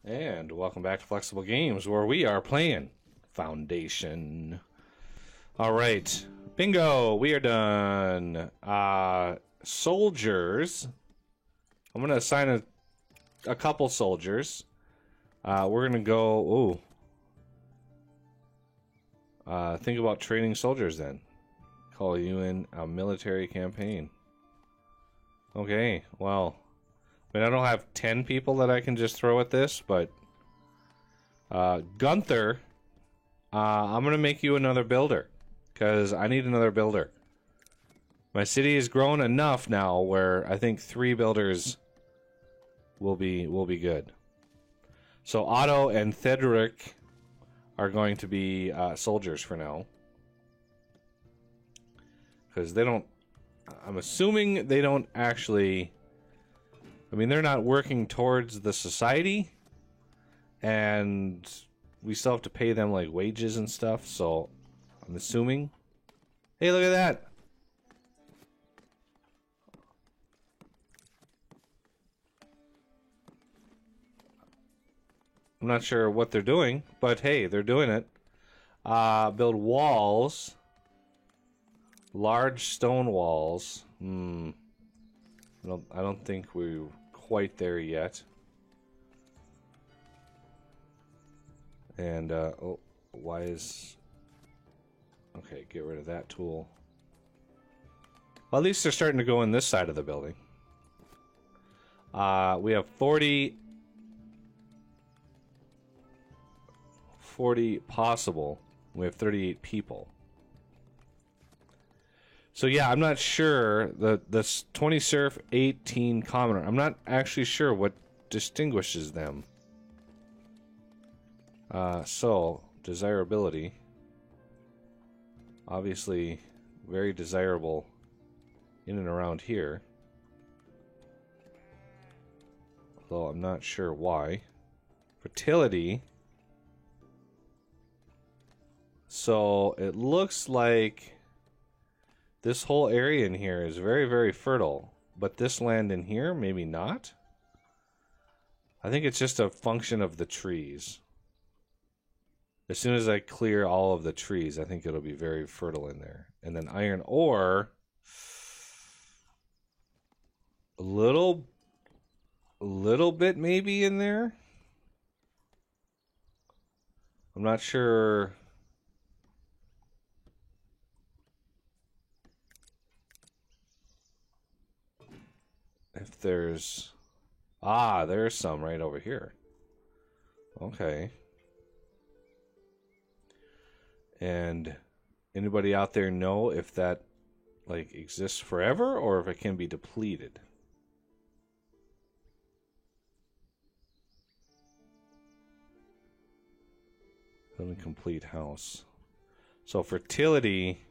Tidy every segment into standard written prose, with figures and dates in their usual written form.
And welcome back to Flexible Games, where we are playing Foundation. All right, bingo, we are done. Soldiers. I'm gonna assign a couple soldiers. We're gonna go. Think about training soldiers then. Call you in a military campaign. Okay, well. I mean, I don't have 10 people that I can just throw at this, but Gunther, I'm going to make you another builder, because I need another builder. My city has grown enough now where I think 3 builders will be good. So Otto and Thedric are going to be soldiers for now. Because they don't... I'm assuming they don't actually... I mean, they're not working towards the society, and we still have to pay them, like, wages and stuff, so I'm assuming... Hey, look at that! I'm not sure what they're doing, but hey, they're doing it. Build walls. Large stone walls. I don't think we're quite there yet. And, oh, why is... Okay, get rid of that tool. Well, at least they're starting to go in this side of the building. We have 40 possible. We have 38 people. So yeah, I'm not sure. The 20 Serf, 18 Commoner. I'm not actually sure what distinguishes them. So, desirability. Obviously, very desirable in and around here. Though I'm not sure why. Fertility. So, it looks like... this whole area in here is very, very fertile. But this land in here, maybe not? I think it's just a function of the trees. As soon as I clear all of the trees, I think it'll be very fertile in there. And then iron ore... a little bit maybe in there? I'm not sure... if there's... there's some right over here. Okay. And anybody out there know if that, like, exists forever or if it can be depleted? Complete house. So fertility...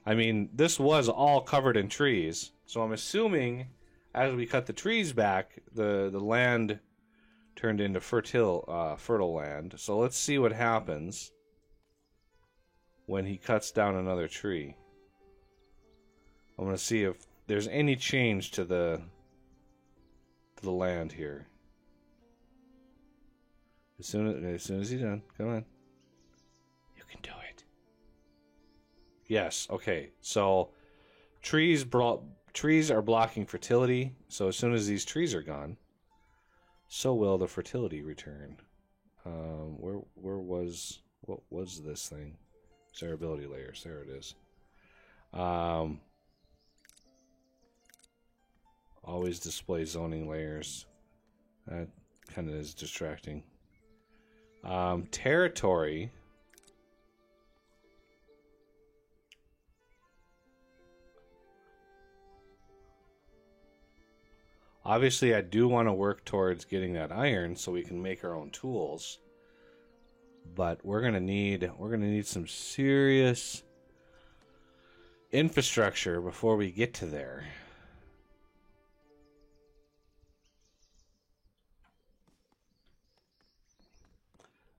I mean, this was all covered in trees. So I'm assuming... as we cut the trees back, the land turned into fertile land. So let's see what happens when he cuts down another tree. I'm going to see if there's any change to the land here. As soon as he's done, come on. You can do it. Yes, okay. So trees are blocking fertility, so as soon as these trees are gone, so will the fertility return. What was this thing? Desirability layers, there it is. Always display zoning layers. That kind of is distracting. Territory. Obviously, I do want to work towards getting that iron so we can make our own tools. But we're gonna need some serious infrastructure before we get to there.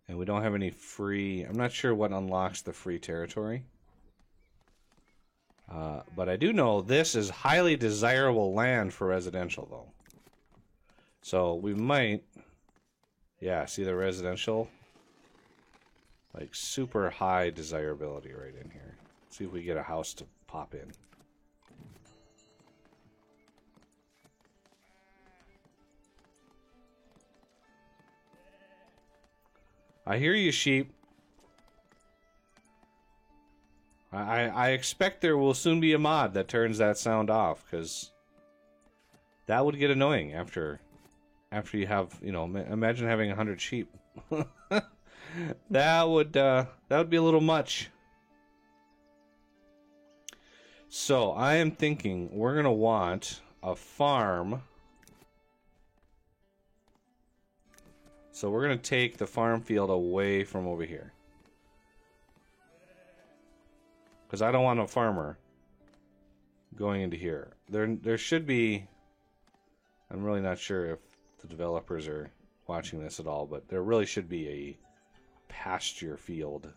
And we don't have any free... I'm not sure what unlocks the free territory. But I do know this is highly desirable land for residential, though. So we might Yeah, see the residential? Like super high desirability right in here. See if we get a house to pop in. I hear you, sheep. I expect there will soon be a mod that turns that sound off, because that would get annoying after you have, you know, imagine having 100 sheep. that would be a little much. So I am thinking we're gonna want a farm. So we're gonna take the farm field away from over here, because I don't want a farmer going into here. There should be. I'm really not sure if the developers are watching this at all, but there really should be a pasture field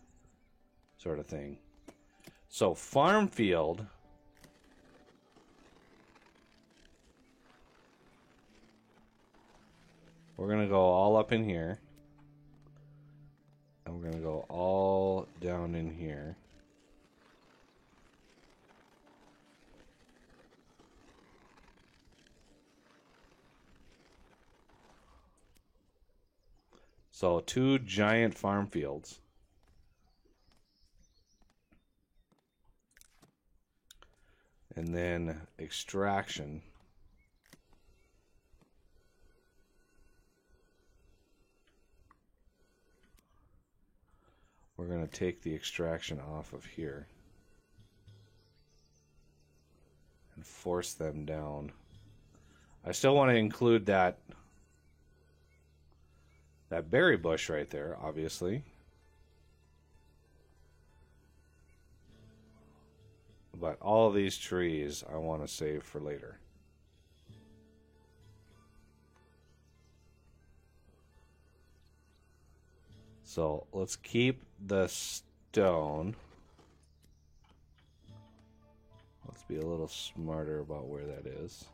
sort of thing. So farm field. We're going to go all up in here. And we're going to go all down in here. So 2 giant farm fields. And then extraction. We're going to take the extraction off of here and force them down. I still want to include that berry bush right there, obviously. But all of these trees I want to save for later. So let's keep the stone. Let's be a little smarter about where that is.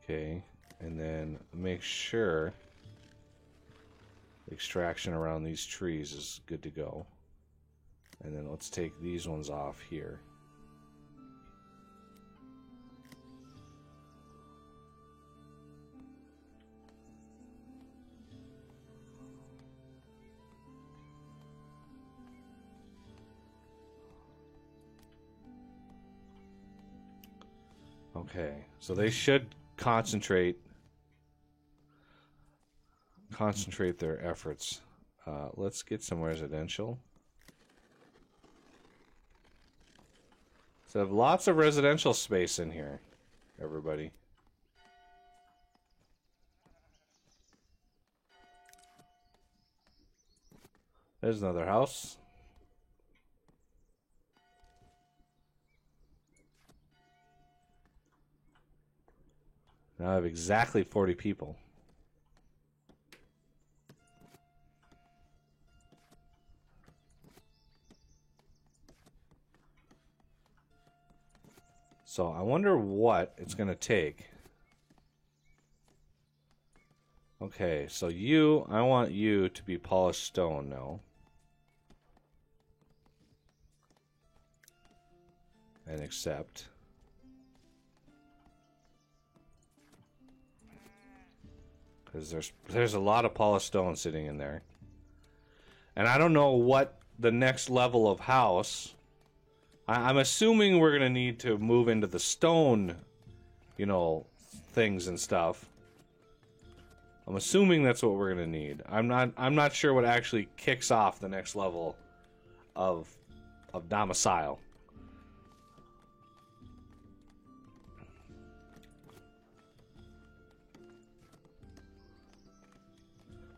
Okay, and then make sure extraction around these trees is good to go. And then let's take these ones off here. Okay, so they should concentrate their efforts. Let's get some residential. So I have lots of residential space in here, everybody. There's another house. Now I have exactly 40 people. So I wonder what it's going to take. Okay, so I want you to be polished stone now. And accept. Because there's a lot of polished stone sitting in there. And I don't know what the next level of house. I'm assuming we're gonna need to move into the stone, you know, things and stuff. I'm assuming that's what we're gonna need. I'm not sure what actually kicks off the next level of domicile.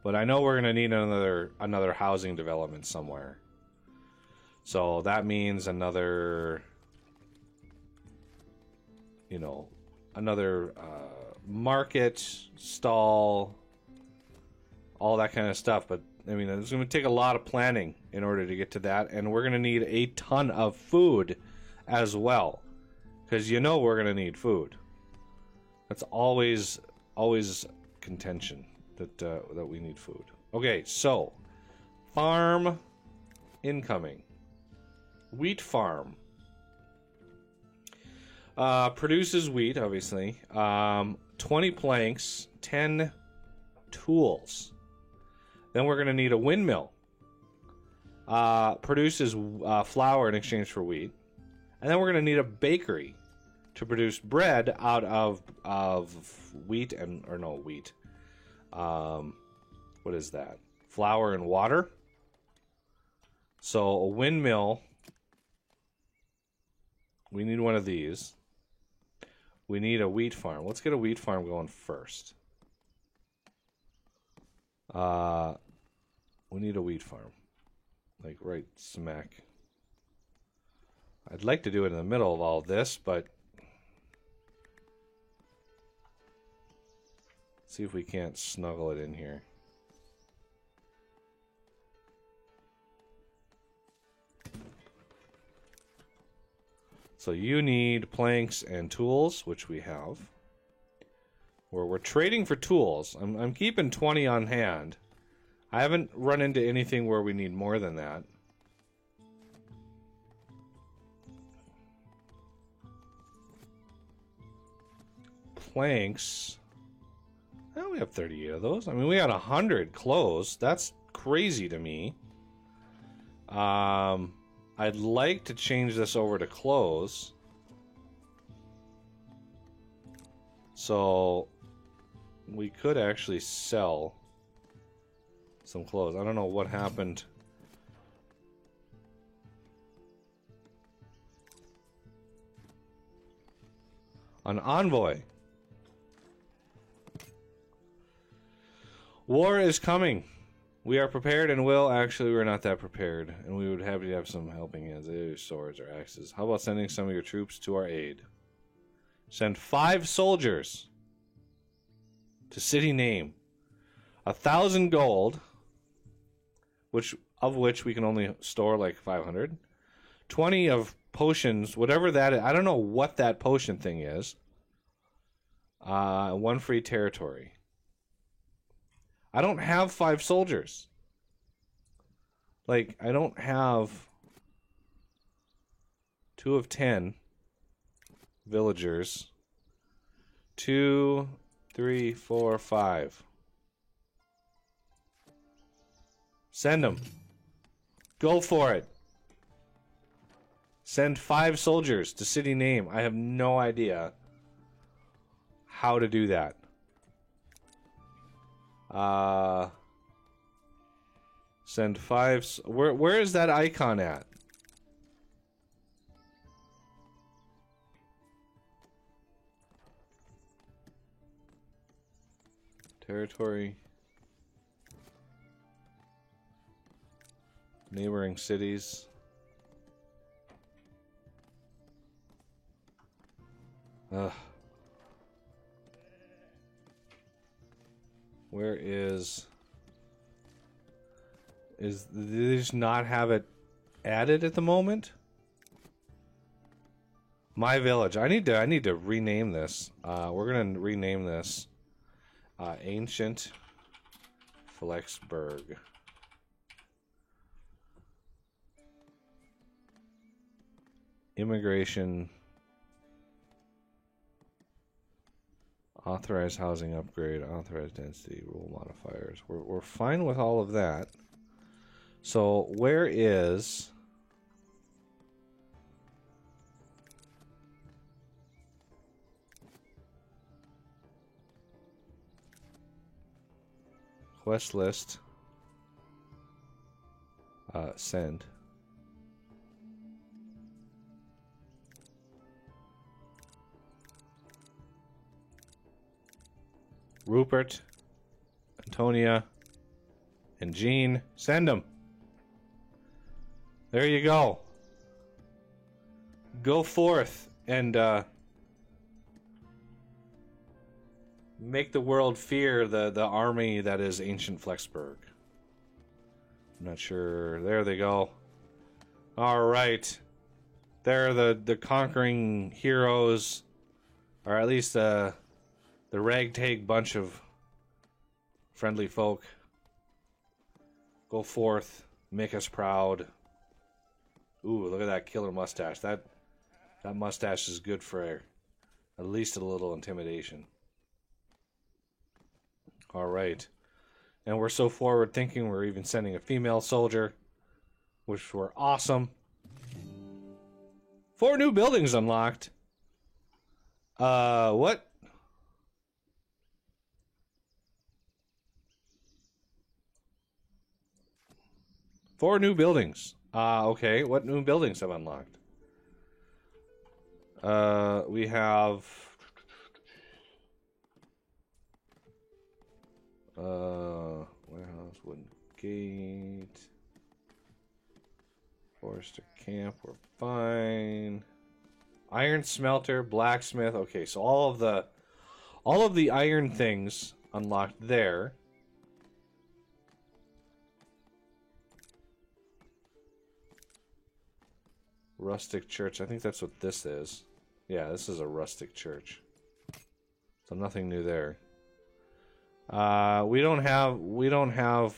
But I know we're going to need another housing development somewhere. So that means another, you know, another market, stall, all that kind of stuff. But, I mean, it's going to take a lot of planning in order to get to that. And we're going to need a ton of food as well. Because you know we're going to need food. That's always contention that we need food. Okay, so farm incoming. Wheat farm. Produces wheat, obviously. 20 planks, 10 tools. Then we're going to need a windmill. Produces flour in exchange for wheat. And then we're going to need a bakery to produce bread out of wheat and... Or no, wheat. What is that? Flour and water. So a windmill... We need one of these. We need a wheat farm. Let's get a wheat farm going first. We need a wheat farm. Like right smack. I'd like to do it in the middle of all this, but... See if we can't snuggle it in here. So you need planks and tools, which we have. We're trading for tools. I'm keeping 20 on hand. I haven't run into anything where we need more than that. Planks. Oh, we have 38 of those. I mean, we got 100 clothes. That's crazy to me. I'd like to change this over to clothes. So we could actually sell some clothes. I don't know what happened. An envoy. War is coming. We are prepared and will. Actually, we're not that prepared. And we would happy to have some helping hands. Either swords or axes. How about sending some of your troops to our aid? Send 5 soldiers to city name. 1,000 gold, of which we can only store like 500. 20 of potions, whatever that is. I don't know what that potion thing is. 1 free territory. I don't have 5 soldiers. Like, I don't have 2 of 10 villagers. 2, 3, 4, 5. Send them. Go for it. Send 5 soldiers to city name. I have no idea how to do that. Send 5. Where is that icon at? Territory. Neighboring cities. Ugh. Where is... Did they just not have it added at the moment? My village. I need to rename this. We're gonna rename this Ancient Flexburg. Immigration. Authorized housing upgrade, authorized density, rule modifiers. We're fine with all of that. So where is... Quest list. Send. Rupert, Antonia, and Jean. Send them. There you go. Go forth and make the world fear the army that is Ancient Flexburg. I'm not sure. There they go. All right. They're the conquering heroes, or at least the ragtag bunch of friendly folk. Go forth, make us proud. Ooh, look at that killer mustache. That mustache is good for at least a little intimidation. All right. And we're so forward thinking, we're even sending a female soldier, which were awesome. 4 new buildings unlocked. What? Four new buildings. Okay. What new buildings have unlocked? We have warehouse, wooden gate, forester camp. We're fine. Iron smelter, blacksmith. Okay, so all of the iron things unlocked there. Rustic church. I think that's what this is. Yeah, this is a rustic church. So nothing new there. We don't have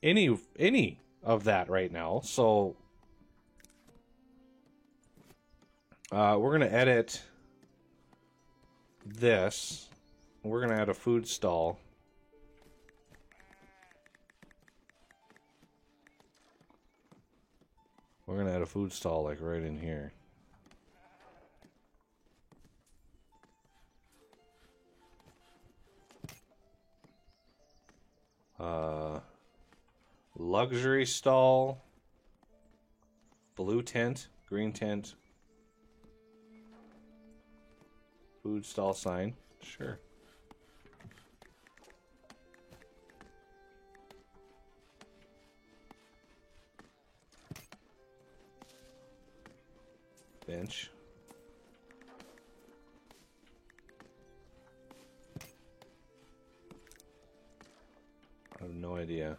any of that right now. So we're gonna edit this. We're gonna add a food stall. We're gonna add a food stall like right in here. Luxury stall. Blue tent, green tent. Food stall sign. Sure. Bench. I have no idea.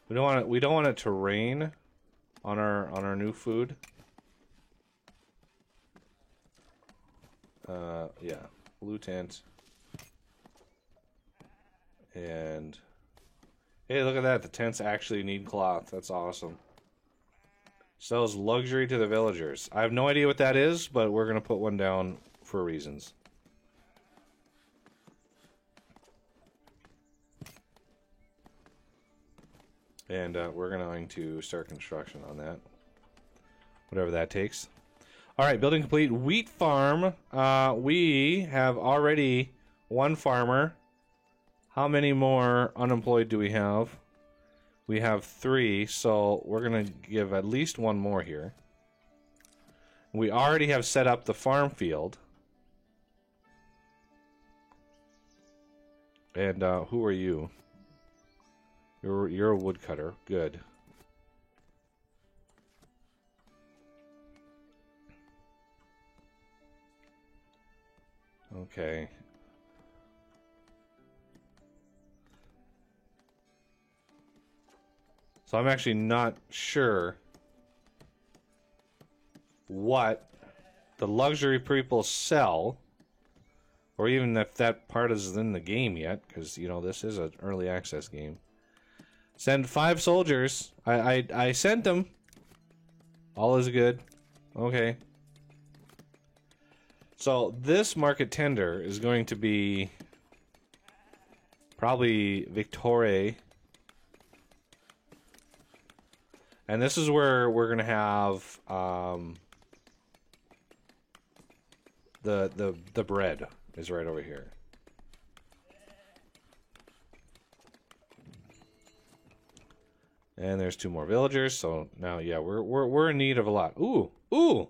We don't want it to rain on our new food. Yeah, blue tent. And hey, look at that. The tents actually need cloth. That's awesome. Sells luxury to the villagers. I have no idea what that is, but we're going to put one down for reasons. And we're going to start construction on that. Whatever that takes. Alright, building complete. Wheat farm. We have already one farmer. How many more unemployed do we have? We have 3, so we're going to give at least one more here. We already have set up the farm field. And who are you? You're a woodcutter. Good. Okay. So I'm actually not sure what the luxury people sell, or even if that part is in the game yet, because, you know, this is an early access game. Send 5 soldiers. I sent them. All is good. Okay. So this market tender is going to be probably Victoria. And this is where we're gonna have the bread is right over here. And there's 2 more villagers, so now yeah, we're in need of a lot. Ooh!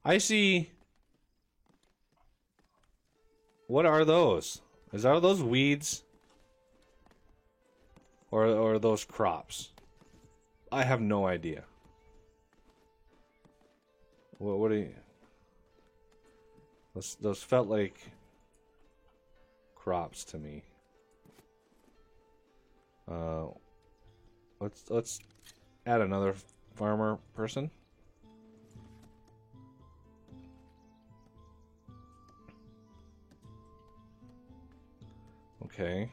I see. What are those? Are those weeds? Or are those crops? I have no idea. What do you... Those felt like crops to me. Let's add another farmer person. Okay.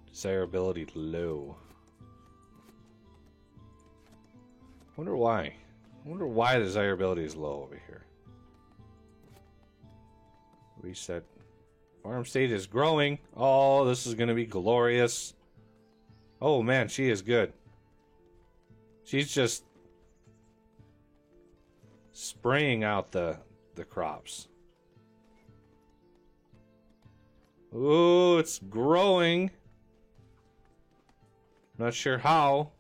Desirability low. Wonder why. I wonder why desirability is low over here. Reset. Farm state is growing. Oh, this is gonna be glorious. Oh man, she is good. She's just spraying out the crops. Ooh, it's growing. Not sure how.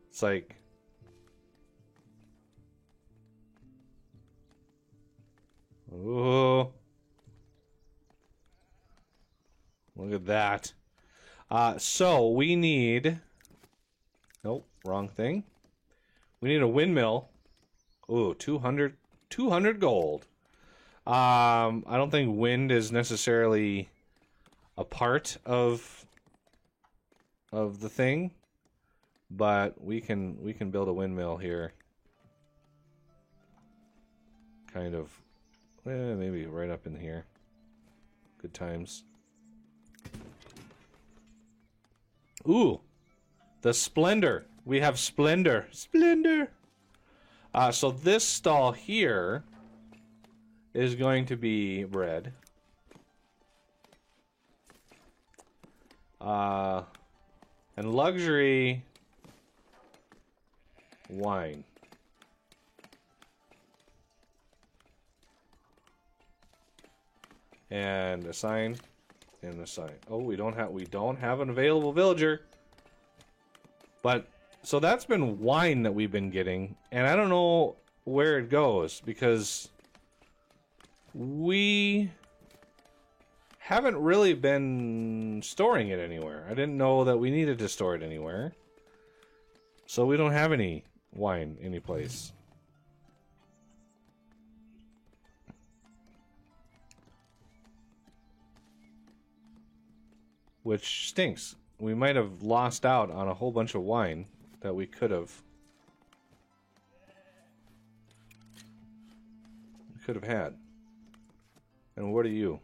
It's like ooh. Look at that. So we need nope, wrong thing. We need a windmill. Ooh, 200 gold. I don't think wind is necessarily a part of the thing, but we can build a windmill here. Kind of maybe right up in here. Good times. Ooh, the Splendor. We have Splendor. Splendor. So this stall here is going to be bread. And luxury wine. And a sign. And a sign. Oh, we don't have an available villager. But so that's been wine that we've been getting, and I don't know where it goes because we haven't really been storing it anywhere. I didn't know that we needed to store it anywhere. So we don't have any wine anyplace. Which stinks. We might have lost out on a whole bunch of wine that we could have had. And what are you?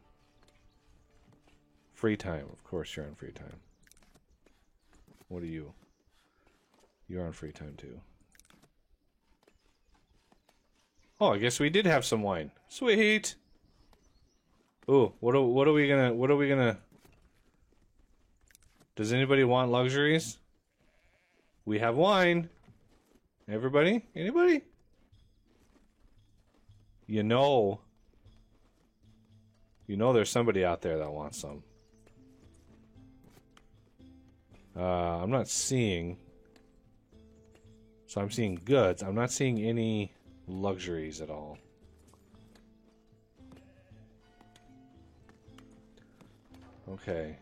Free time. Of course you're on free time. What are you? You're on free time too. Oh, I guess we did have some wine. Sweet. Ooh, what are we gonna Does anybody want luxuries? We have wine. Everybody? Anybody? You know there's somebody out there that wants some. I'm not seeing. So I'm seeing goods. I'm not seeing any luxuries at all. Okay.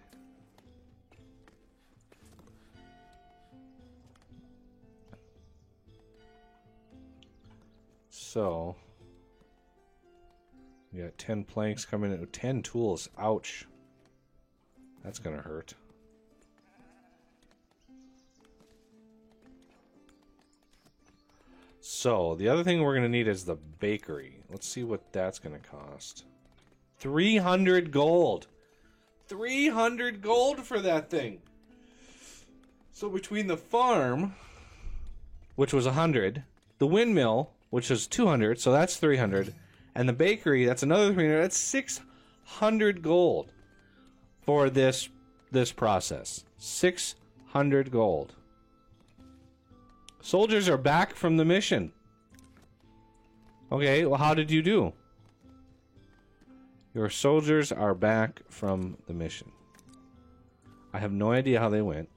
So, we got 10 planks coming in, 10 tools. Ouch. That's gonna hurt. So, the other thing we're gonna need is the bakery. Let's see what that's gonna cost. 300 gold! 300 gold for that thing! So between the farm, which was 100, the windmill, which is 200, so that's 300. And the bakery, that's another 300. That's 600 gold for this process. 600 gold. Soldiers are back from the mission. Okay, well, how did you do? Your soldiers are back from the mission. I have no idea how they went.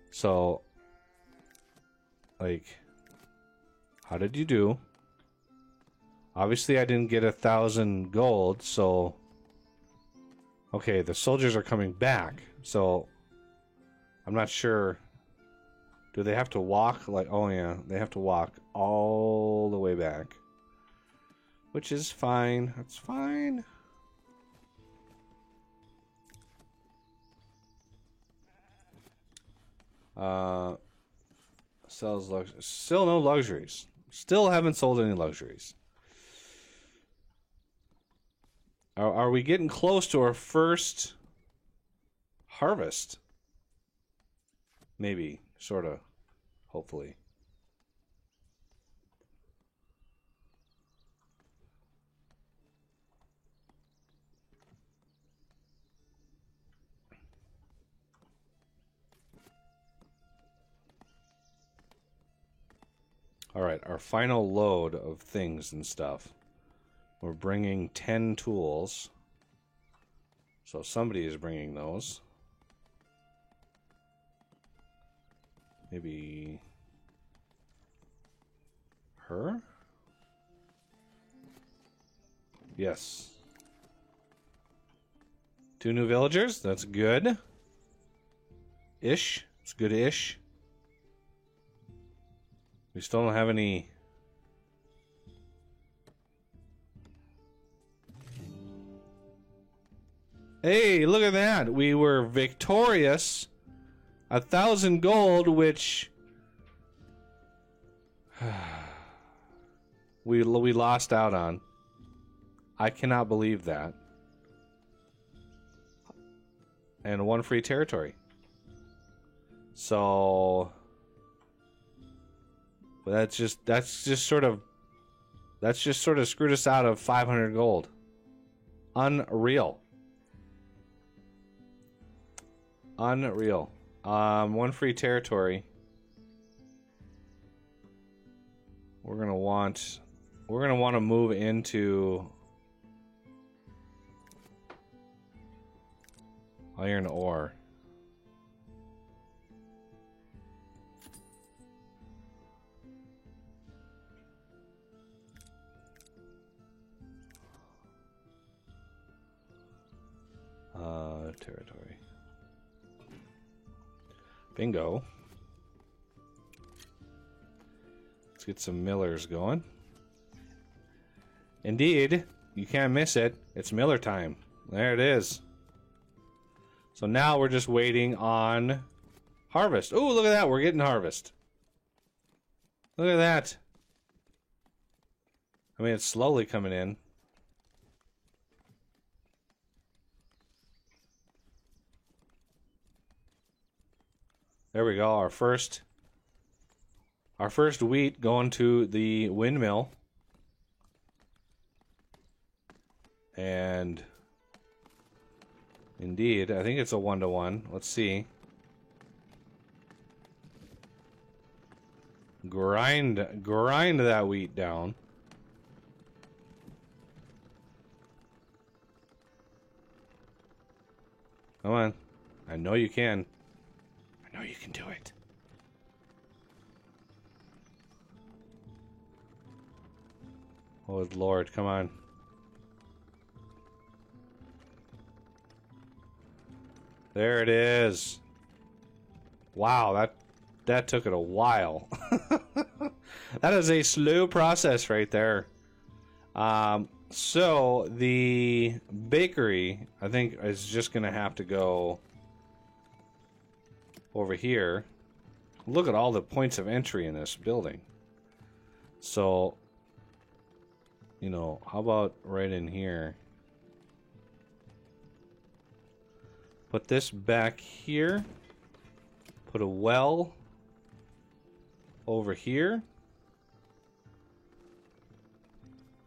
So... like, how did you do? Obviously, I didn't get 1,000 gold, so... okay, the soldiers are coming back, so... I'm not sure... do they have to walk? Like, oh yeah, they have to walk all the way back. Which is fine. That's fine. Sells still no luxuries. Still haven't sold any luxuries. Are we getting close to our first harvest? Maybe, sort of, hopefully. All right, our final load of things and stuff. We're bringing 10 tools. So somebody is bringing those. Maybe her? Yes. 2 new villagers. That's good. Ish. It's good-ish. We still don't have any... Hey, look at that. We were victorious. 1,000 gold, which... we lost out on. I cannot believe that. And 1 free territory. So... But that's just sort of screwed us out of 500 gold. Unreal. Unreal. 1 free territory. We're gonna want to move into iron ore. Territory. Bingo. Let's get some millers going. Indeed, you can't miss it. It's miller time. There it is. So now we're just waiting on harvest. Oh, look at that. We're getting harvest. Look at that. I mean, it's slowly coming in. There we go. Our first wheat going to the windmill. And indeed, I think it's a 1-to-1. Let's see. Grind that wheat down. Come on. I know you can. I know you can do it. Oh, Lord, come on. There it is. Wow, that took it a while. That is a slow process right there. So the bakery, I think, is just gonna have to go over here. Look at all the points of entry in this building. So, you know, how about right in here? Put this back here. Put a well over here.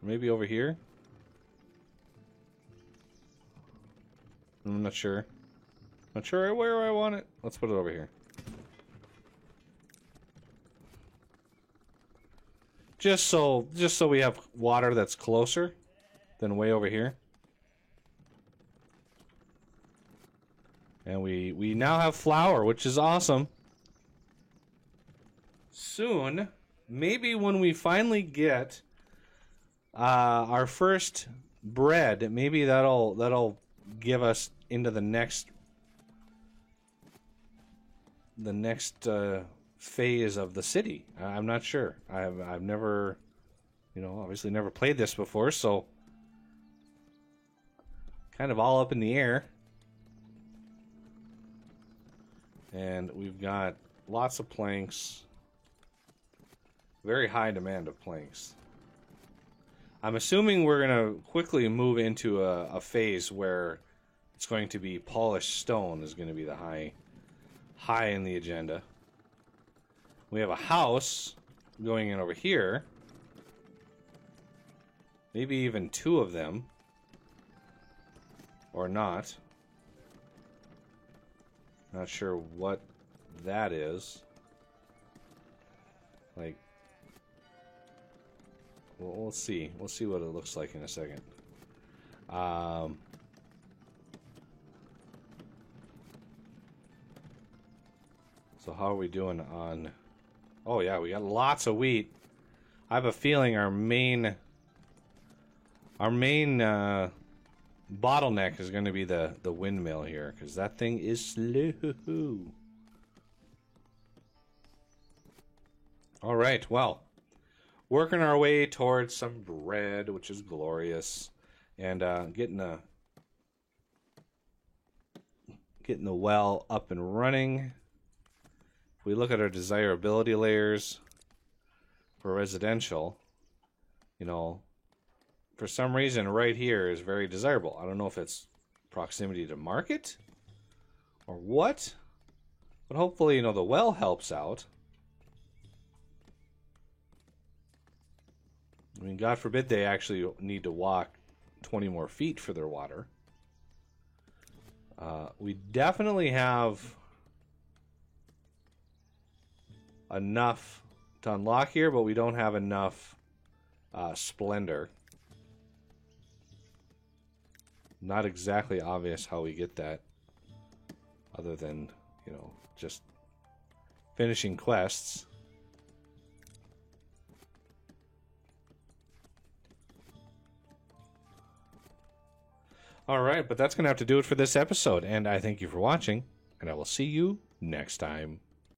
Maybe over here. I'm not sure. Not sure where I want it. Let's put it over here. Just so we have water that's closer than way over here. And we now have flour, which is awesome. Soon, maybe when we finally get our first bread, maybe that'll give us into the next phase of the city. I'm not sure. I've never, you know, obviously never played this before, so kind of all up in the air. And we've got lots of planks. Very high demand of planks. I'm assuming we're going to quickly move into a phase where it's going to be polished stone is going to be the high in the agenda. We have a house going in over here. Maybe even two of them. Or not. Not sure what that is. Like, well, we'll see. We'll see what it looks like in a second. So how are we doing on... Oh yeah, we got lots of wheat. I have a feeling our main bottleneck is going to be the windmill here, because that thing is slow. All right, well, working our way towards some bread, which is glorious, and getting the well up and running. If we look at our desirability layers for residential, you know, for some reason right here is very desirable. I don't know if it's proximity to market or what, but hopefully, you know, the well helps out. I mean, God forbid they actually need to walk 20 more feet for their water. We definitely have enough to unlock here, but we don't have enough splendor. Not exactly obvious how we get that, other than, you know, just finishing quests. Alright, but that's going to have to do it for this episode, and I thank you for watching, and I will see you next time.